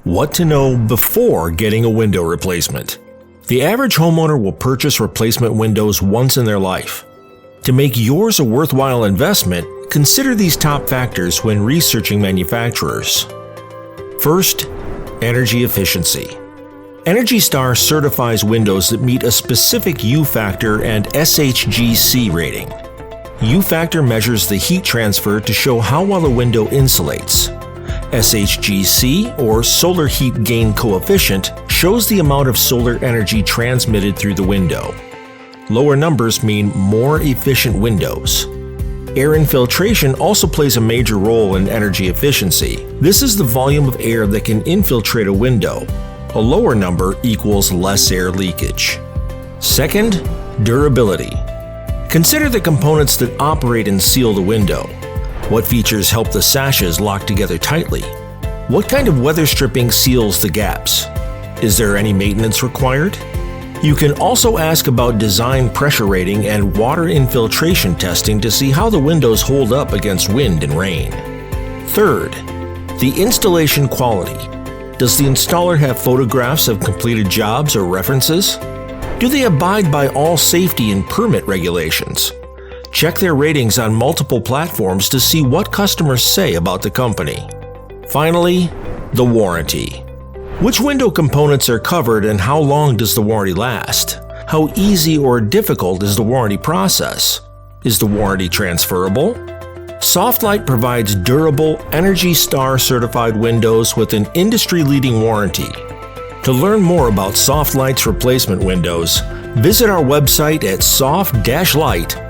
What to know before getting a window replacement. The average homeowner will purchase replacement windows once in their life. To make yours a worthwhile investment, consider these top factors when researching manufacturers. First, energy efficiency. Energy Star certifies windows that meet a specific U factor and SHGC rating. U factor measures the heat transfer to show how well a window insulates. SHGC, or solar heat gain coefficient, shows the amount of solar energy transmitted through the window. Lower numbers mean more efficient windows. Air infiltration also plays a major role in energy efficiency. This is the volume of air that can infiltrate a window. A lower number equals less air leakage. Second, durability. Consider the components that operate and seal the window. What features help the sashes lock together tightly? What kind of weather stripping seals the gaps? Is there any maintenance required? You can also ask about design pressure rating and water infiltration testing to see how the windows hold up against wind and rain. Third, the installation quality. Does the installer have photographs of completed jobs or references? Do they abide by all safety and permit regulations? Check their ratings on multiple platforms to see what customers say about the company. Finally, the warranty. Which window components are covered and how long does the warranty last? How easy or difficult is the warranty process? Is the warranty transferable? SoftLite provides durable, Energy Star certified windows with an industry-leading warranty. To learn more about SoftLite's replacement windows, visit our website at soft-lite.com.